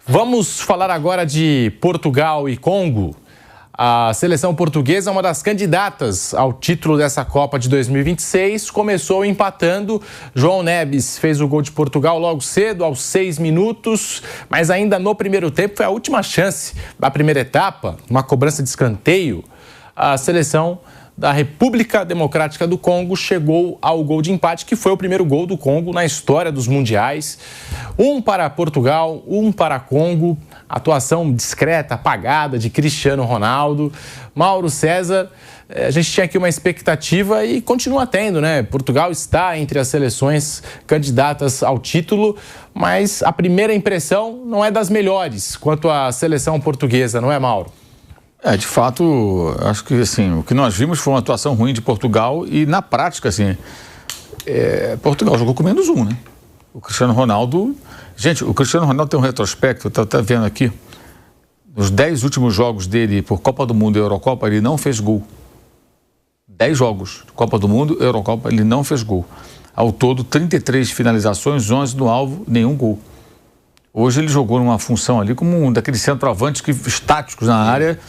Vamos falar agora de Portugal e Congo. A seleção portuguesa, uma das candidatas ao título dessa Copa de 2026, começou empatando. João Neves fez o gol de Portugal logo cedo, aos 6 minutos, mas ainda no primeiro tempo foi a última chance da primeira etapa, uma cobrança de escanteio. A seleção da República Democrática do Congo chegou ao gol de empate, que foi o primeiro gol do Congo na história dos mundiais. Um para Portugal, um para Congo. Atuação discreta, apagada de Cristiano Ronaldo. Mauro César, a gente tinha aqui uma expectativa e continua tendo, né? Portugal está entre as seleções candidatas ao título, mas a primeira impressão não é das melhores quanto à seleção portuguesa, não é, Mauro? De fato, acho que assim, o que nós vimos foi uma atuação ruim de Portugal e, na prática, assim, Portugal jogou com menos um, né? O Cristiano Ronaldo... Gente, o Cristiano Ronaldo tem um retrospecto, eu estou vendo aqui, nos 10 últimos jogos dele por Copa do Mundo e Eurocopa, ele não fez gol. 10 jogos, Copa do Mundo e Eurocopa, ele não fez gol. Ao todo, 33 finalizações, 11 no alvo, nenhum gol. Hoje ele jogou numa função ali como um daqueles centroavantes estáticos na área,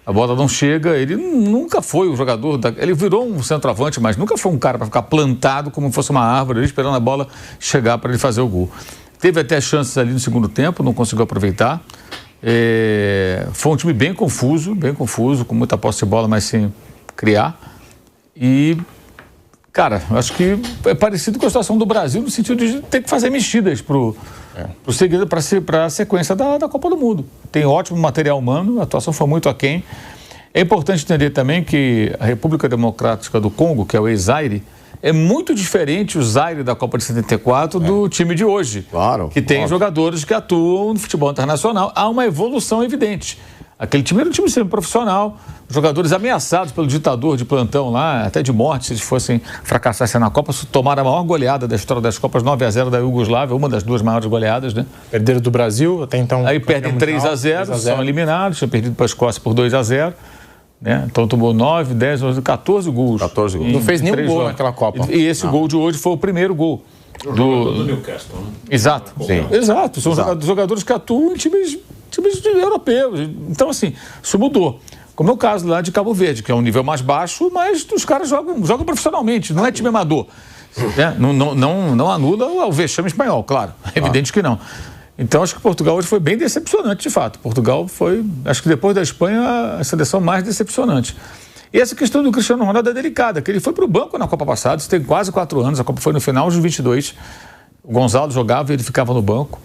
a bola não chega, ele nunca foi o jogador, ele virou um centroavante, mas nunca foi um cara para ficar plantado como fosse uma árvore, esperando a bola chegar para ele fazer o gol. Teve até chances ali no segundo tempo, não conseguiu aproveitar. Foi um time bem confuso, com muita posse de bola, mas sem criar. E, cara, acho que é parecido com a situação do Brasil, no sentido de ter que fazer mexidas para a sequência da Copa do Mundo. Tem ótimo material humano, a atuação foi muito aquém. É importante entender também que a República Democrática do Congo, que é o ex-Zaire, é muito diferente o Zaire da Copa de 74 do time de hoje. Claro. Que tem jogadores que atuam no futebol internacional. Há uma evolução evidente. Aquele time era um time semi-profissional, jogadores ameaçados pelo ditador de plantão lá, até de morte, se eles fossem fracassassem na Copa, tomaram a maior goleada da história das Copas, 9-0 da Iugoslávia, uma das duas maiores goleadas, né? Perderam do Brasil, até então... Aí perdem 3-0, são eliminados, tinham perdido para a Escócia por 2-0. Né? Então tomou 9, 10, 11, 14 gols. 14 gols. Não fez nenhum gol naquela Copa. E esse gol de hoje foi o primeiro gol. Do Newcastle, né? Exato. Sim. Exato. São jogadores que atuam em times europeus. Então, assim, isso mudou. Como é o caso lá de Cabo Verde, que é um nível mais baixo, mas os caras jogam profissionalmente, não é time amador. Né? Não anula o vexame espanhol, claro. É evidente que não. Então, acho que Portugal hoje foi bem decepcionante, de fato. Portugal foi, acho que depois da Espanha, a seleção mais decepcionante. E essa questão do Cristiano Ronaldo é delicada, que ele foi para o banco na Copa passada, isso tem quase 4 anos, a Copa foi no final dos 22. O Gonzalo jogava e ele ficava no banco.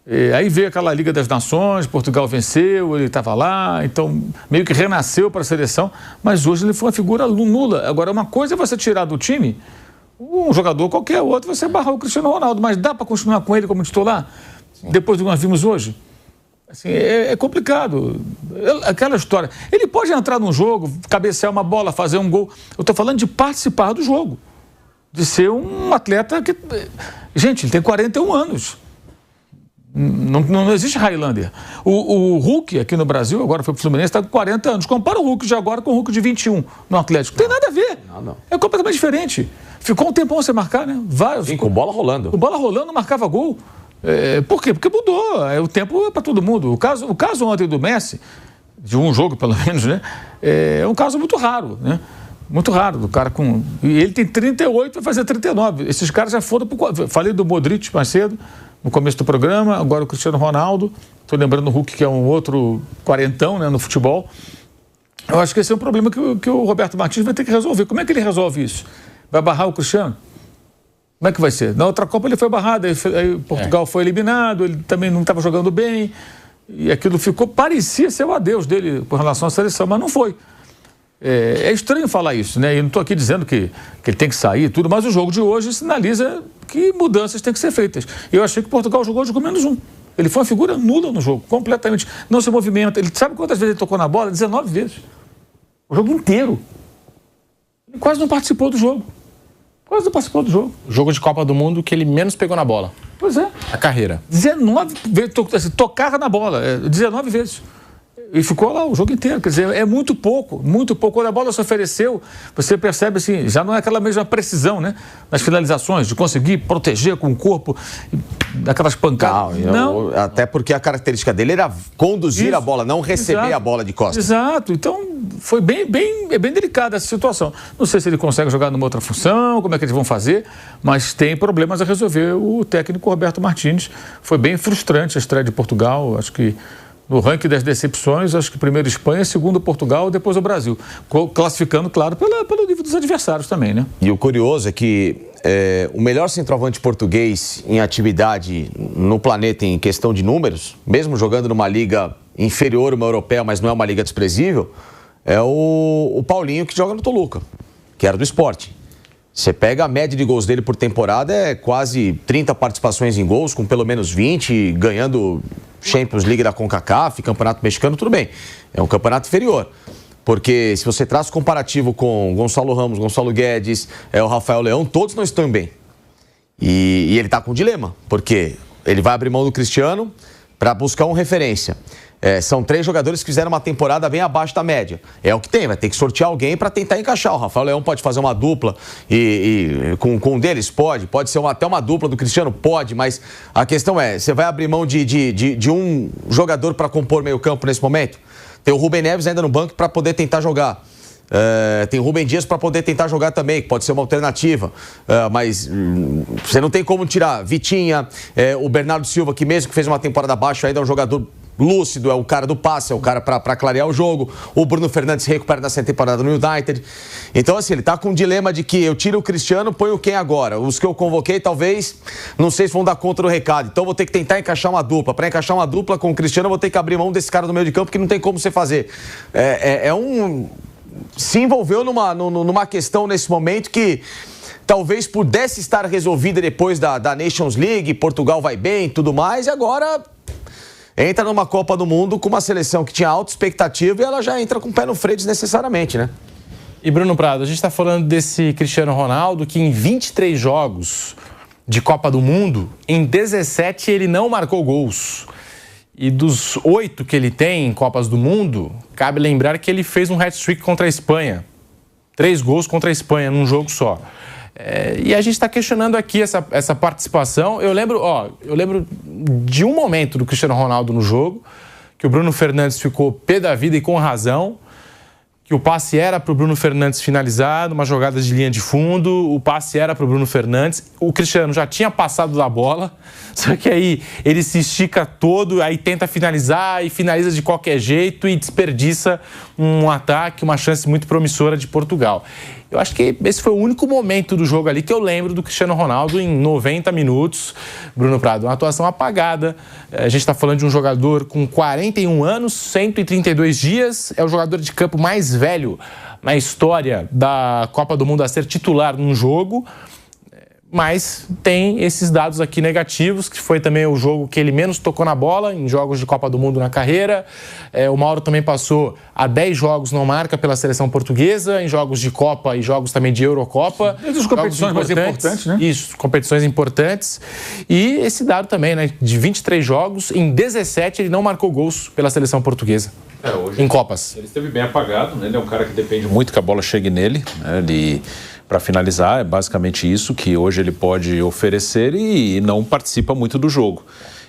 E aí veio aquela Liga das Nações, Portugal venceu, ele estava lá, então meio que renasceu para a seleção, mas hoje ele foi uma figura nula. Agora, uma coisa é você tirar do time um jogador qualquer, outro você barrar o Cristiano Ronaldo, mas dá para continuar com ele como titular? Depois do que nós vimos hoje? Assim, é complicado. Aquela história. Ele pode entrar num jogo, cabecear uma bola, fazer um gol. Eu estou falando de participar do jogo. De ser um atleta que... Gente, ele tem 41 anos. Não existe Highlander. O Hulk aqui no Brasil, agora foi para o Fluminense, está com 40 anos. Compara o Hulk de agora com o Hulk de 21 no Atlético. Não tem nada a ver. Não. É completamente diferente. Ficou um tempão sem marcar, né? Sim, com bola rolando. Com bola rolando, marcava gol. Por quê? Porque mudou. O tempo é para todo mundo. O caso ontem do Messi, de um jogo pelo menos, né? É um caso muito raro, né? Muito raro, do cara com... E ele tem 38, vai fazer 39. Esses caras já foram... Falei do Modric mais cedo, no começo do programa, agora o Cristiano Ronaldo. Estou lembrando o Hulk, que é um outro quarentão, né, no futebol. Eu acho que esse é um problema que o Roberto Martins vai ter que resolver. Como é que ele resolve isso? Vai barrar o Cristiano? Como é que vai ser? Na outra Copa ele foi barrado, aí Portugal foi eliminado, ele também não estava jogando bem, e aquilo parecia ser o adeus dele com relação à seleção, mas não foi. É estranho falar isso, né? Eu não estou aqui dizendo que ele tem que sair e tudo, mas o jogo de hoje sinaliza que mudanças têm que ser feitas. Eu achei que Portugal jogou hoje com menos um. Ele foi uma figura nula no jogo, completamente. Não se movimenta. Ele sabe quantas vezes ele tocou na bola? 19 vezes. O jogo inteiro. Ele quase não participou do jogo. Quase não participou do jogo. Jogo de Copa do Mundo que ele menos pegou na bola. Pois é. A carreira. 19 vezes, tocar na bola, 19 vezes. E ficou lá o jogo inteiro. Quer dizer, é muito pouco, muito pouco. Quando a bola se ofereceu, você percebe assim, já não é aquela mesma precisão, né? Nas finalizações, de conseguir proteger com o corpo, daquelas pancadas. Não. Até porque a característica dele era conduzir a bola, não receber a bola de costas. Exato. Então, foi bem delicada essa situação. Não sei se ele consegue jogar numa outra função, como é que eles vão fazer, mas tem problemas a resolver. O técnico Roberto Martínez. Foi bem frustrante a estreia de Portugal. Acho que no ranking das decepções, acho que primeiro Espanha, segundo Portugal, depois o Brasil. Classificando, claro, pelo nível dos adversários também, né? E o curioso é que o melhor centroavante português em atividade no planeta em questão de números, mesmo jogando numa liga inferior a uma europeia, mas não é uma liga desprezível, é o Paulinho, que joga no Toluca, que era do Sport. Você pega a média de gols dele por temporada, é quase 30 participações em gols, com pelo menos 20, ganhando Champions League da CONCACAF, Campeonato Mexicano, tudo bem. É um campeonato inferior. Porque se você traz comparativo com Gonçalo Ramos, Gonçalo Guedes, o Rafael Leão, todos não estão bem. E ele está com um dilema, porque ele vai abrir mão do Cristiano para buscar uma referência. São 3 jogadores que fizeram uma temporada bem abaixo da média. É o que tem, vai ter que sortear alguém para tentar encaixar. O Rafael Leão pode fazer uma dupla com um deles? Pode ser até uma dupla do Cristiano? Pode, mas a questão é, você vai abrir mão de um jogador para compor meio campo nesse momento? Tem o Rubem Neves ainda no banco para poder tentar jogar. Tem o Rubem Dias para poder tentar jogar também, que pode ser uma alternativa, mas você não tem como tirar Vitinha, o Bernardo Silva, que mesmo que fez uma temporada abaixo, ainda é um jogador lúcido, é o cara do passe, é o cara para clarear o jogo. O Bruno Fernandes recupera nessa temporada no United. Então, assim, ele tá com um dilema de que eu tiro o Cristiano, ponho quem agora? Os que eu convoquei, talvez, não sei se vão dar conta do recado. Então, vou ter que tentar encaixar uma dupla. Para encaixar uma dupla com o Cristiano, eu vou ter que abrir mão desse cara do meio de campo, que não tem como você fazer. Se envolveu numa questão nesse momento que talvez pudesse estar resolvida depois da Nations League. Portugal vai bem e tudo mais, e agora entra numa Copa do Mundo com uma seleção que tinha alta expectativa e ela já entra com o pé no freio desnecessariamente, né? E Bruno Prado, a gente está falando desse Cristiano Ronaldo que em 23 jogos de Copa do Mundo, em 17 ele não marcou gols. E dos 8 que ele tem em Copas do Mundo, cabe lembrar que ele fez um hat-trick contra a Espanha. 3 gols contra a Espanha num jogo só. E a gente está questionando aqui essa participação. Eu lembro de um momento do Cristiano Ronaldo no jogo, que o Bruno Fernandes ficou pé da vida e com razão, que o passe era para o Bruno Fernandes finalizar numa jogada de linha de fundo, o passe era para o Bruno Fernandes, o Cristiano já tinha passado da bola, só que aí ele se estica todo, aí tenta finalizar e finaliza de qualquer jeito e desperdiça um ataque, uma chance muito promissora de Portugal. Eu acho que esse foi o único momento do jogo ali que eu lembro do Cristiano Ronaldo em 90 minutos. Bruno Prado, uma atuação apagada. A gente está falando de um jogador com 41 anos, 132 dias. É o jogador de campo mais velho na história da Copa do Mundo a ser titular num jogo. Mas tem esses dados aqui negativos, que foi também o jogo que ele menos tocou na bola em jogos de Copa do Mundo na carreira. O Mauro também passou a 10 jogos não marca pela seleção portuguesa, em jogos de Copa e jogos também de Eurocopa. E das competições mais importantes, né? Isso, competições importantes. E esse dado também, né? De 23 jogos, em 17 ele não marcou gols pela seleção portuguesa. Hoje em Copas. Ele esteve bem apagado, né? Ele é um cara que depende muito que a bola chegue nele, né? Para finalizar, é basicamente isso que hoje ele pode oferecer e não participa muito do jogo.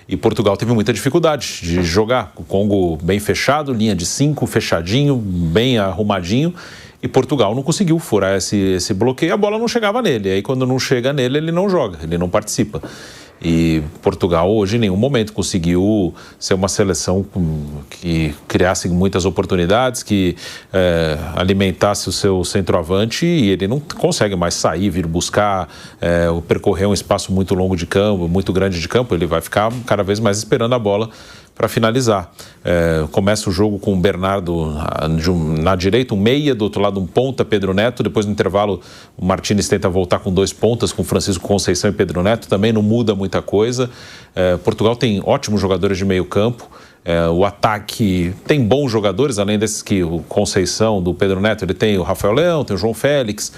E Portugal teve muita dificuldade de jogar. O Congo bem fechado, linha de 5, fechadinho, bem arrumadinho. E Portugal não conseguiu furar esse bloqueio, a bola não chegava nele. E aí quando não chega nele, ele não joga, ele não participa. E Portugal hoje em nenhum momento conseguiu ser uma seleção que criasse muitas oportunidades, que alimentasse o seu centroavante, e ele não consegue mais sair, vir buscar, percorrer um espaço muito longo de campo, muito grande de campo. Ele vai ficar cada vez mais esperando a bola para finalizar. Começa o jogo com o Bernardo na direita, um meia, do outro lado um ponta, Pedro Neto. Depois no intervalo o Martínez tenta voltar com 2 pontas, com Francisco Conceição e Pedro Neto. Também não muda muita coisa. Portugal tem ótimos jogadores de meio campo. O ataque tem bons jogadores, além desses que o Conceição, do Pedro Neto, ele tem o Rafael Leão, tem o João Félix.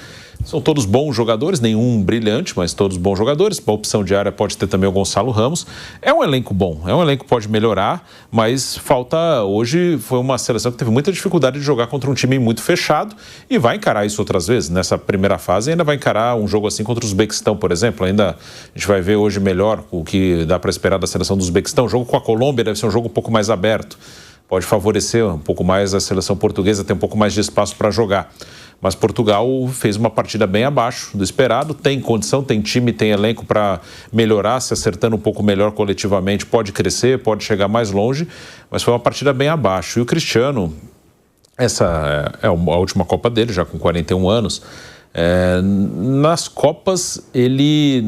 São todos bons jogadores, nenhum brilhante, mas todos bons jogadores. A opção de área pode ter também o Gonçalo Ramos. É um elenco bom, é um elenco que pode melhorar, mas falta... Hoje foi uma seleção que teve muita dificuldade de jogar contra um time muito fechado e vai encarar isso outras vezes. Nessa primeira fase ainda vai encarar um jogo assim contra o Uzbequistão, por exemplo. Ainda a gente vai ver hoje melhor o que dá para esperar da seleção do Uzbequistão. O jogo com a Colômbia deve ser um jogo um pouco mais aberto. Pode favorecer um pouco mais a seleção portuguesa, ter um pouco mais de espaço para jogar. Mas Portugal fez uma partida bem abaixo do esperado, tem condição, tem time, tem elenco para melhorar, se acertando um pouco melhor coletivamente, pode crescer, pode chegar mais longe, mas foi uma partida bem abaixo. E o Cristiano, essa é a última Copa dele, já com 41 anos, nas Copas ele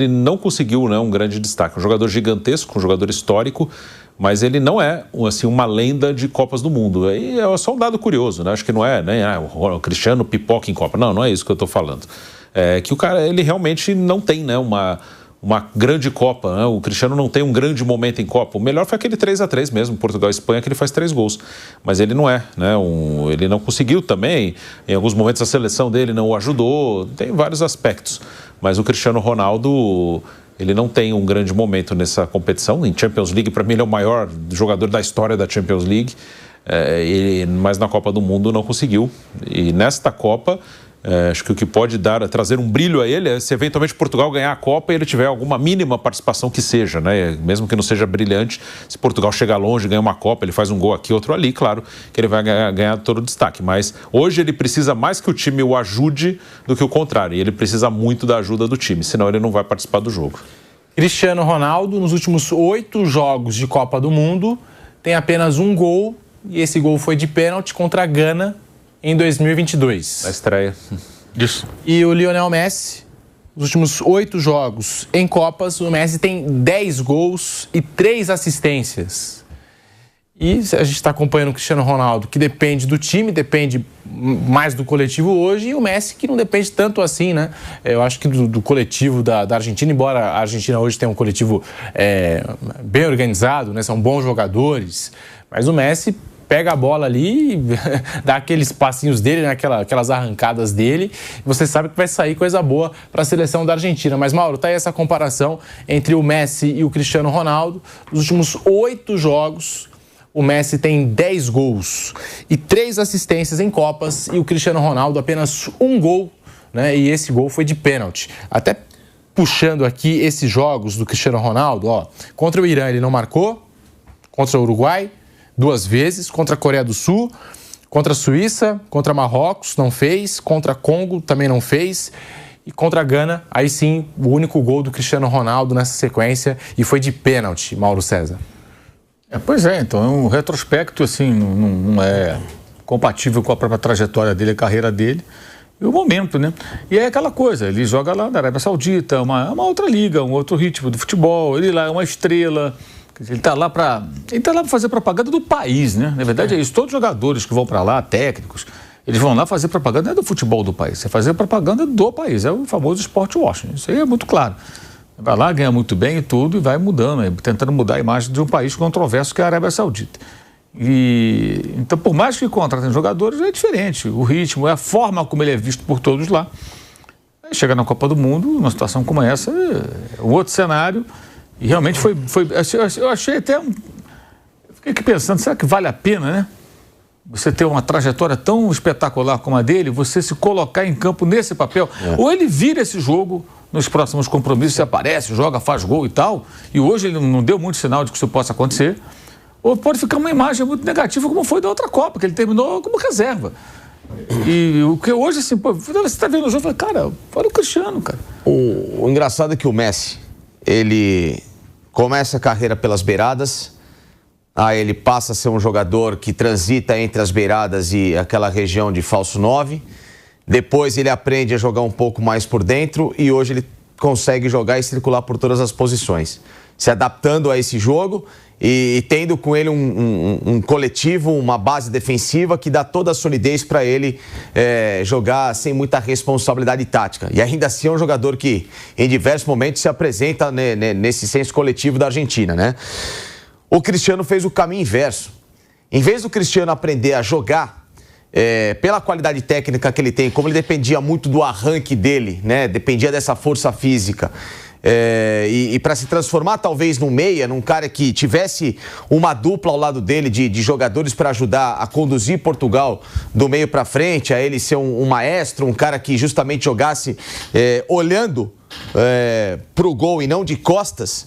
não conseguiu, né, um grande destaque. Um jogador gigantesco, um jogador histórico, mas ele não é assim, uma lenda de Copas do Mundo. Aí é só um dado curioso, né? Acho que não é, né? O Cristiano pipoca em Copa. Não é isso que eu estou falando. É que o cara, ele realmente não tem, né, uma grande Copa, né? O Cristiano não tem um grande momento em Copa. O melhor foi aquele 3-3 mesmo, Portugal e Espanha, que ele faz 3 gols. Mas ele não é, né? Ele não conseguiu também. Em alguns momentos a seleção dele não o ajudou. Tem vários aspectos. Mas o Cristiano Ronaldo... Ele não tem um grande momento nessa competição. Em Champions League, para mim, ele é o maior jogador da história da Champions League. Mas na Copa do Mundo não conseguiu. E nesta Copa, acho que o que pode trazer um brilho a ele é se eventualmente Portugal ganhar a Copa e ele tiver alguma mínima participação que seja, né? Mesmo que não seja brilhante, se Portugal chegar longe, ganha uma Copa, ele faz um gol aqui, outro ali, claro que ele vai ganhar todo o destaque. Mas hoje ele precisa mais que o time o ajude do que o contrário. E ele precisa muito da ajuda do time, senão ele não vai participar do jogo. Cristiano Ronaldo, nos últimos 8 jogos de Copa do Mundo, tem apenas um gol, e esse gol foi de pênalti contra a Gana em 2022. Na estreia. Isso. E o Lionel Messi, nos últimos 8 jogos em Copas, o Messi tem 10 gols e 3 assistências. E a gente está acompanhando o Cristiano Ronaldo, que depende do time, depende mais do coletivo hoje, e o Messi, que não depende tanto assim, né? Eu acho que do coletivo da Argentina, embora a Argentina hoje tenha um coletivo bem organizado, né? São bons jogadores, mas o Messi pega a bola ali, dá aqueles passinhos dele, né? Aquelas arrancadas dele, e você sabe que vai sair coisa boa para a seleção da Argentina. Mas, Mauro, tá aí essa comparação entre o Messi e o Cristiano Ronaldo. Nos últimos 8 jogos, o Messi tem 10 gols e 3 assistências em Copas, e o Cristiano Ronaldo apenas um gol, né? E esse gol foi de pênalti. Até puxando aqui esses jogos do Cristiano Ronaldo, ó, contra o Irã ele não marcou, contra o Uruguai 2 vezes, contra a Coreia do Sul, contra a Suíça, contra Marrocos, não fez, contra Congo também não fez, e contra a Gana, aí sim, o único gol do Cristiano Ronaldo nessa sequência, e foi de pênalti, Mauro César. Pois é, então é um retrospecto, assim, não é compatível com a própria trajetória dele, a carreira dele, e o momento, né? E é aquela coisa, ele joga lá na Arábia Saudita, uma outra liga, um outro ritmo do futebol, ele lá é uma estrela. Ele está lá para fazer propaganda do país, né? Na verdade é isso. Todos os jogadores que vão para lá, técnicos, eles vão lá fazer propaganda não é do futebol do país, é fazer propaganda do país. É o famoso sport washing. Isso aí é muito claro. Vai lá, ganha muito bem e tudo, e vai mudando, tentando mudar a imagem de um país controverso que é a Arábia Saudita. Então, por mais que contratem jogadores, é diferente. O ritmo, a forma como ele é visto por todos lá. Aí chega na Copa do Mundo, numa situação como essa, é um outro cenário. E realmente foi eu achei até fiquei aqui pensando, será que vale a pena, né? Você ter uma trajetória tão espetacular como a dele, você se colocar em campo nesse papel. Ou ele vira esse jogo nos próximos compromissos, aparece, joga, faz gol e tal, e hoje ele não deu muito sinal de que isso possa acontecer, ou pode ficar uma imagem muito negativa, como foi da outra Copa, que ele terminou como reserva. E o que hoje, assim, pô, você está vendo o jogo e fala, cara, olha o Cristiano, cara. O engraçado é que o Messi, ele começa a carreira pelas beiradas, aí ele passa a ser um jogador que transita entre as beiradas e aquela região de falso 9, depois ele aprende a jogar um pouco mais por dentro e hoje ele consegue jogar e circular por todas as posições, se adaptando a esse jogo e tendo com ele um coletivo, uma base defensiva que dá toda a solidez para ele jogar sem muita responsabilidade tática. E ainda assim é um jogador que em diversos momentos se apresenta nesse senso coletivo da Argentina, né? O Cristiano fez o caminho inverso. Em vez do Cristiano aprender a jogar pela qualidade técnica que ele tem, como ele dependia muito do arranque dele, né? Dependia dessa força física. E para se transformar talvez num meia, num cara que tivesse uma dupla ao lado dele de jogadores para ajudar a conduzir Portugal do meio para frente, a ele ser um maestro, um cara que justamente jogasse olhando para o gol e não de costas,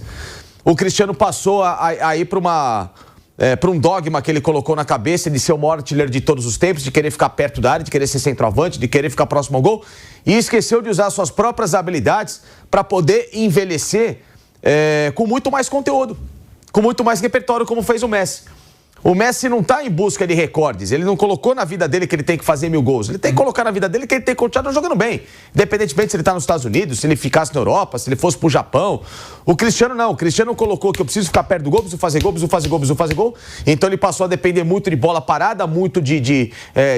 o Cristiano passou a ir para um dogma que ele colocou na cabeça de ser o maior artilheiro de todos os tempos, de querer ficar perto da área, de querer ser centroavante, de querer ficar próximo ao gol, e esqueceu de usar suas próprias habilidades para poder envelhecer com muito mais conteúdo, com muito mais repertório, como fez o Messi. O Messi não está em busca de recordes, ele não colocou na vida dele que ele tem que fazer 1000 gols, ele tem que colocar na vida dele que ele tem que continuar jogando bem, independentemente se ele está nos Estados Unidos, se ele ficasse na Europa, se ele fosse para o Japão. O Cristiano não, o Cristiano colocou que eu preciso ficar perto do gol, preciso fazer gol, preciso fazer gol, preciso fazer gol, então ele passou a depender muito de bola parada, muito de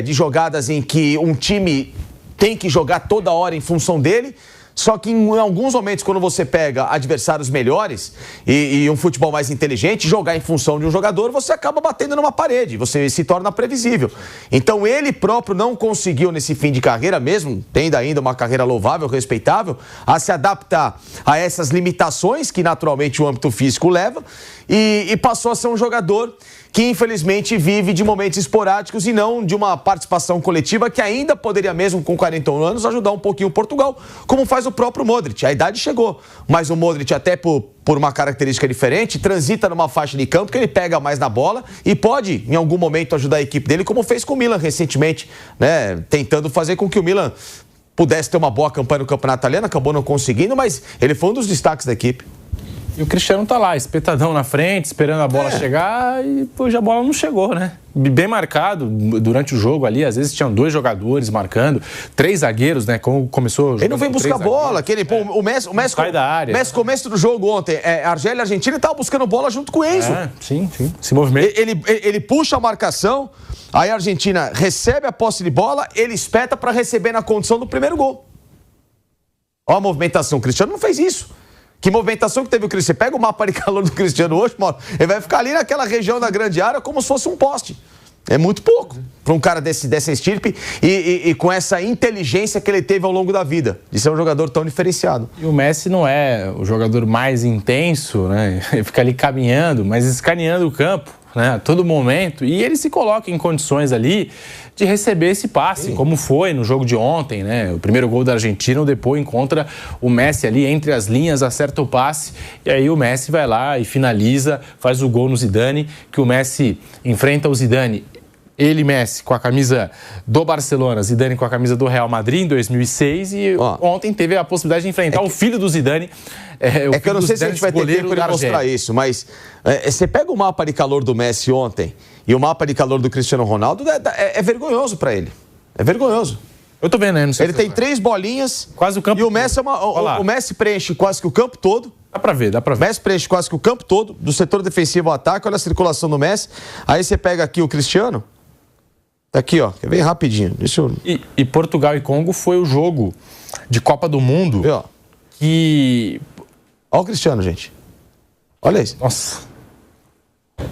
jogadas em que um time tem que jogar toda hora em função dele. Só que em alguns momentos, quando você pega adversários melhores e um futebol mais inteligente, jogar em função de um jogador, você acaba batendo numa parede, você se torna previsível. Então ele próprio não conseguiu nesse fim de carreira, mesmo tendo ainda uma carreira louvável, respeitável, a se adaptar a essas limitações que naturalmente o âmbito físico leva e passou a ser um jogador que infelizmente vive de momentos esporádicos e não de uma participação coletiva que ainda poderia, mesmo com 41 anos, ajudar um pouquinho o Portugal, como faz o próprio Modric. A idade chegou, mas o Modric, até por uma característica diferente, transita numa faixa de campo que ele pega mais na bola e pode, em algum momento, ajudar a equipe dele, como fez com o Milan recentemente, né? Tentando fazer com que o Milan pudesse ter uma boa campanha no campeonato italiano, acabou não conseguindo, mas ele foi um dos destaques da equipe. E o Cristiano tá lá, espetadão na frente, esperando a bola chegar e hoje a bola não chegou, né? Bem marcado durante o jogo ali, às vezes tinham 2 jogadores marcando, 3 zagueiros, né? Como começou. Ele não vem buscar bola, o Messi sai da área. O Messi, começo do jogo ontem, Argélia e Argentina, ele tava buscando bola junto com o Enzo. Sim, se movimenta. Ele puxa a marcação, aí a Argentina recebe a posse de bola, ele espeta para receber na condição do primeiro gol. Olha a movimentação, o Cristiano não fez isso. Que movimentação que teve o Cristiano? Você pega o mapa de calor do Cristiano hoje, Mauro, ele vai ficar ali naquela região da grande área como se fosse um poste. É muito pouco para um cara dessa estirpe e com essa inteligência que ele teve ao longo da vida, de ser um jogador tão diferenciado. E o Messi não é o jogador mais intenso, né? Ele fica ali caminhando, mas escaneando o campo, né? A todo momento. E ele se coloca em condições ali de receber esse passe, sim, como foi no jogo de ontem, né? O primeiro gol da Argentina, o Depô encontra o Messi ali entre as linhas, acerta o passe e aí o Messi vai lá e finaliza, faz o gol no Zidane, que o Messi enfrenta o Zidane. Ele, Messi, com a camisa do Barcelona, Zidane com a camisa do Real Madrid em 2006 e ontem teve a possibilidade de enfrentar o filho do Zidane. Que eu não sei se a gente vai ter tempo de mostrar isso, mas você pega o mapa de calor do Messi ontem e o mapa de calor do Cristiano Ronaldo, é vergonhoso para ele. É vergonhoso. Eu tô vendo, né? Ele tem 3 bolinhas quase o campo e o Messi, o Messi preenche quase que o campo todo. Dá pra ver. O Messi preenche quase que o campo todo, do setor defensivo ao ataque, olha a circulação do Messi. Aí você pega aqui o Cristiano. Tá aqui, ó, bem rapidinho. Deixa eu... e Portugal e Congo foi o jogo de Copa do Mundo que... Olha o Cristiano, gente. Olha isso. Nossa.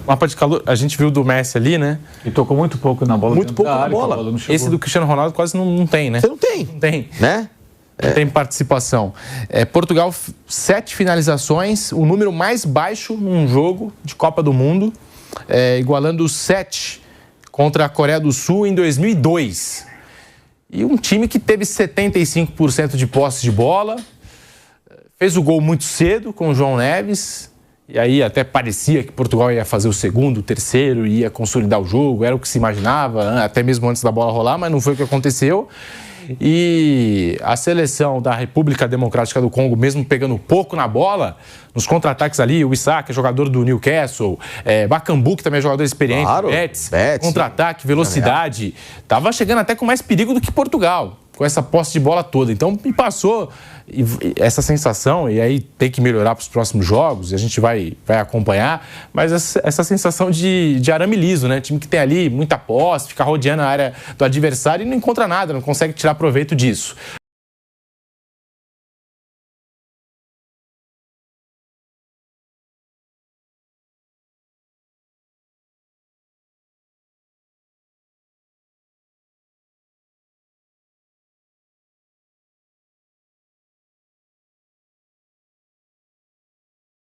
Mapa de calor, a gente viu do Messi ali, né? E tocou muito pouco na bola. Muito pouco na bola. Esse do Cristiano Ronaldo quase não tem, né? Você não tem. Não tem. Né? Não tem participação. Portugal, 7 finalizações, o número mais baixo num jogo de Copa do Mundo, igualando 7 contra a Coreia do Sul em 2002. E um time que teve 75% de posse de bola, fez o gol muito cedo com o João Neves, e aí até parecia que Portugal ia fazer o segundo, o terceiro, ia consolidar o jogo, era o que se imaginava, até mesmo antes da bola rolar, mas não foi o que aconteceu. E a seleção da República Democrática do Congo, mesmo pegando pouco na bola, nos contra-ataques ali, o Issa, que é jogador do Newcastle, Bakambu, que também é jogador experiente, claro, Betis, contra-ataque, velocidade, tava chegando até com mais perigo do que Portugal, com essa posse de bola toda. Então, me passou essa sensação, e aí tem que melhorar para os próximos jogos, e a gente vai acompanhar, mas essa sensação de arame liso, né? Time que tem ali muita posse, fica rodeando a área do adversário e não encontra nada, não consegue tirar proveito disso.